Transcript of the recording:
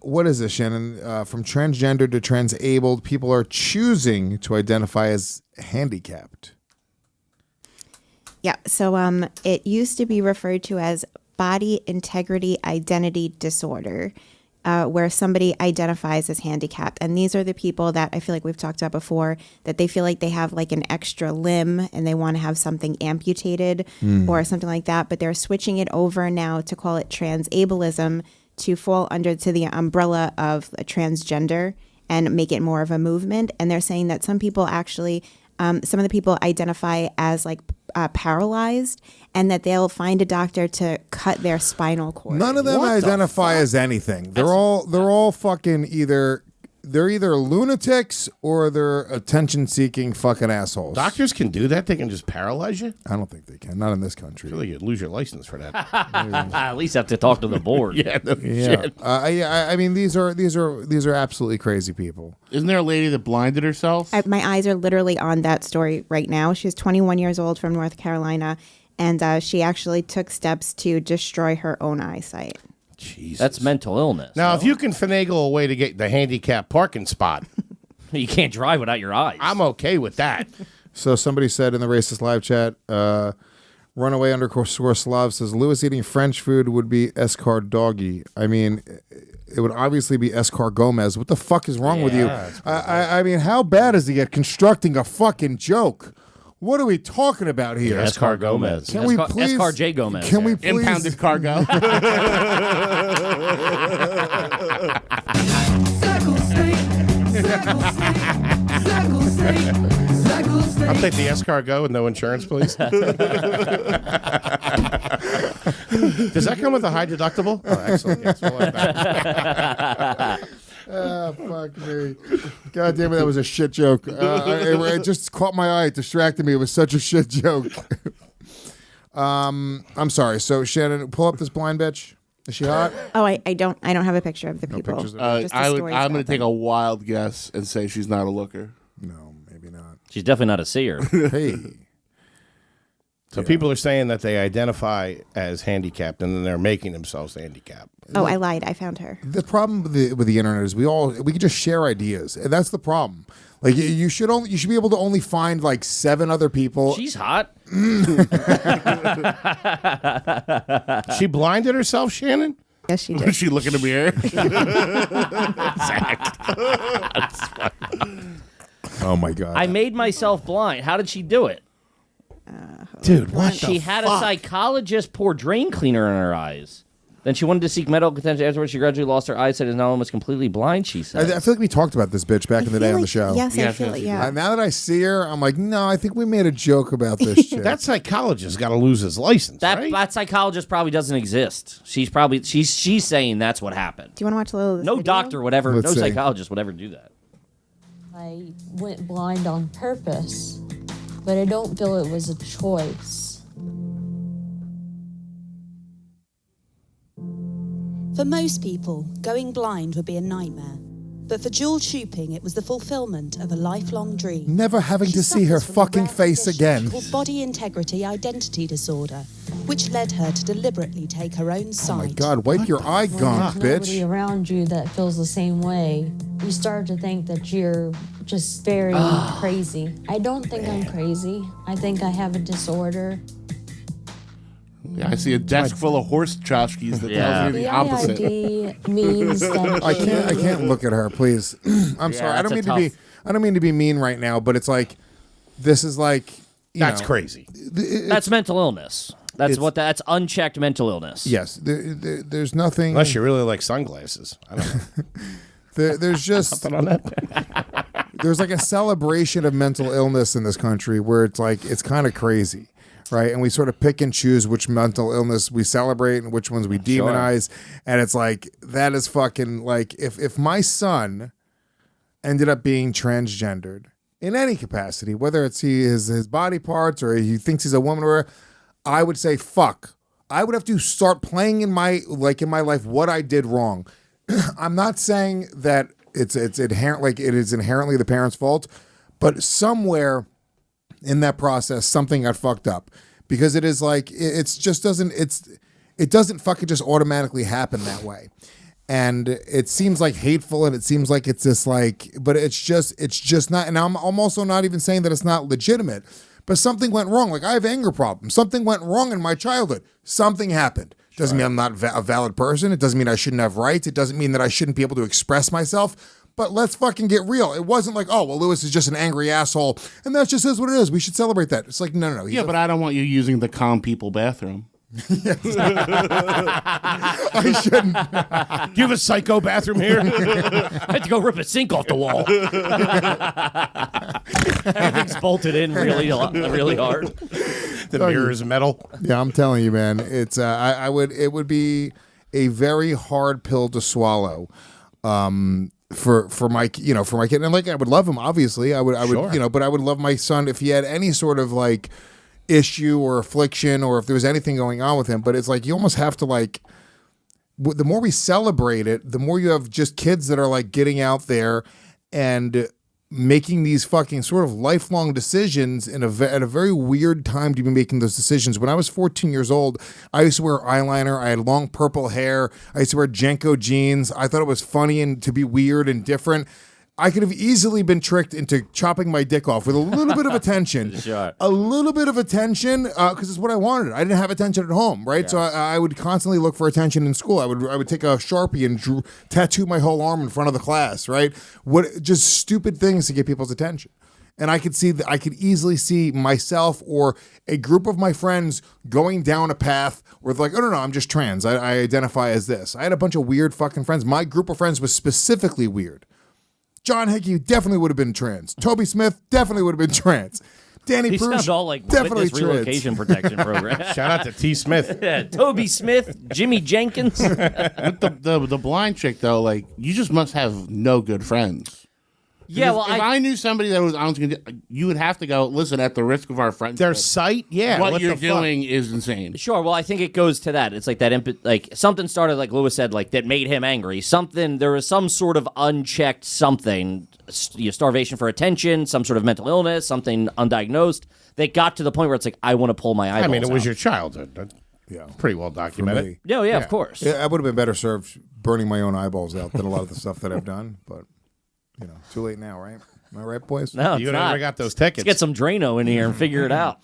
what is this, Shannon? From transgender to transabled, people are choosing to identify as handicapped. Yeah, so it used to be referred to as body integrity identity disorder, where somebody identifies as handicapped. And these are the people that I feel like we've talked about before, that they feel like they have like an extra limb and they want to have something amputated or something like that. But they're switching it over now to call it transabelism, to fall under to the umbrella of a transgender and make it more of a movement. And they're saying that some people actually, some of the people identify as like paralyzed, and that they'll find a doctor to cut their spinal cord. None of them identify as anything. They're all fucking they're either lunatics or they're attention-seeking fucking assholes. Doctors can do that? They can just paralyze you? I don't think they can. Not in this country. I feel like you'd lose your license for that. At least have to talk to the board. Shit. I mean, these are absolutely crazy people. Isn't there a lady that blinded herself? My eyes are literally on that story right now. She's 21 years old from North Carolina, and she actually took steps to destroy her own eyesight. Jesus. That's mental illness. Now, if you can finagle a way to get the handicap parking spot, you can't drive without your eyes. I'm okay with that. So somebody said in the racist live chat, runaway underscore Slav says, Lewis eating French food would be Escar Doggy. I mean, it would obviously be Escar Gomez. What the fuck is wrong with you? I mean, how bad is he at constructing a fucking joke? What are we talking about here? Escar Gomez. Can we please? Escar J. Gomez. Can we please? Impounded cargo. I'll take the escargot with no insurance, please. Does that come with a high deductible? Oh, excellent. Yes, we'll like that. Fuck me. God damn it, that was a shit joke. It just caught my eye. It distracted me. It was such a shit joke. I'm sorry. So, Shannon, pull up this blind bitch. Is she hot? Oh, I don't have a picture of the people. pictures of Just the I'm stories going to about take them. a wild guess and say she's not a looker. No, maybe not. She's definitely not a seer. Hey. So people are saying that they identify as handicapped and then they're making themselves handicapped. Oh, I lied. I found her. The problem with the internet is we can just share ideas, and that's the problem. Like you should be able to only find like 7 other people. She's hot. She blinded herself, Shannon? Yes, she did. She look in the mirror. Oh my god! I made myself blind. How did she do it? Dude, what She had a psychologist pour drain cleaner in her eyes. Then she wanted to seek medical attention. Afterwards, she gradually lost her eyesight and is now almost completely blind, she said. I feel like we talked about this bitch back in the day on the show. Yes, I feel like, yeah. Now that I see her, I'm like, no, I think we made a joke about this shit. That psychologist got to lose his license, right? That psychologist probably doesn't exist. She's saying that's what happened. Do you want to watch a little of this No video? doctor would ever, Let's see. psychologist would ever do that. I went blind on purpose, but I don't feel it was a choice. For most people, going blind would be a nightmare. But for Jewel Trooping, it was the fulfillment of a lifelong dream. Never having She to see her suffers from a fucking rare face condition again. called body integrity identity disorder, which led her to deliberately take her own Oh my side. god, wipe your eye gunk, Nobody bitch. around you that feels the same way. You start to think that you're just very crazy. I don't think I'm crazy. I think I have a disorder. Yeah, I see a desk full of horse tchotchkes that tells me the opposite. IID means that I can't look at her, please. I'm sorry. I don't mean to be mean right now, but it's like this is like That's crazy. That's mental illness. That's unchecked mental illness. Yes, there's nothing. Unless you really like sunglasses. I don't know. There's just Nothing on that. there's like a celebration of mental illness in this country where it's like it's kind of crazy, right? And we sort of pick and choose which mental illness we celebrate and which ones we demonize. And it's like that is fucking like if my son ended up being transgendered in any capacity, whether it's his body parts or he thinks he's a woman or I would say fuck. I would have to start playing in my life what I did wrong. I'm not saying that it's inherent, like it is inherently the parent's fault, but somewhere in that process something got fucked up because it doesn't fucking just automatically happen that way. And it seems like hateful, and it seems like it's this like, but it's just not. And I'm also not even saying that it's not legitimate, but something went wrong. Like I have anger problems. Something went wrong in my childhood. Something happened. Doesn't mean I'm not a valid person. It doesn't mean I shouldn't have rights. It doesn't mean that I shouldn't be able to express myself. But let's fucking get real. It wasn't like, oh, well, Lewis is just an angry asshole, and that just is what it is. We should celebrate that. It's like, no. Yeah, but I don't want you using the calm people bathroom. I shouldn't. Do you have a psycho bathroom here? I had to go rip a sink off the wall. Everything's bolted in really hard. The mirror is metal. Yeah, I'm telling you, man. It's it would be a very hard pill to swallow. For my kid, and like I would love him, obviously. I would Sure. but I would love my son if he had any sort of like issue or affliction, or if there was anything going on with him. But it's like you almost have to like, the more we celebrate it, the more you have just kids that are like getting out there and making these fucking sort of lifelong decisions at a very weird time to be making those decisions. When I was 14 years old, I used to wear eyeliner. I had long purple hair. I used to wear Jenko jeans. I thought it was funny and to be weird and different. I could have easily been tricked into chopping my dick off with a little bit of attention. Sure. A little bit of attention, because it's what I wanted. I didn't have attention at home, right? Yeah. So I would constantly look for attention in school. I would take a Sharpie and tattoo my whole arm in front of the class, right? Just stupid things to get people's attention. And I could easily see myself or a group of my friends going down a path where they're like, oh, no, I'm just trans. I identify as this. I had a bunch of weird fucking friends. My group of friends was specifically weird. John Hickey definitely would have been trans. Toby Smith definitely would have been trans. Danny These Prush, sound all like definitely witness relocation protection program. Shout out to T. Smith. Yeah, Toby Smith, Jimmy Jenkins. With the blind chick though, like you just must have no good friends. Yeah, well, if I knew somebody that was honest, you would have to go, listen, at the risk of our friendship. Their sight, yeah. What you're doing is insane. Sure. Well, I think it goes to that. It's like that, like something started, like Lewis said, like that made him angry. There was some sort of unchecked something, starvation for attention, some sort of mental illness, something undiagnosed that got to the point where it's like, I want to pull my eyeballs I mean, it was out. your childhood. Yeah. Pretty well documented. Yeah, of course. Yeah, I would have been better served burning my own eyeballs out than a lot of the stuff that I've done, but too late now, right? Am I right, boys? No, You it's never not. got those tickets. Let's get some Drano in here and figure it out.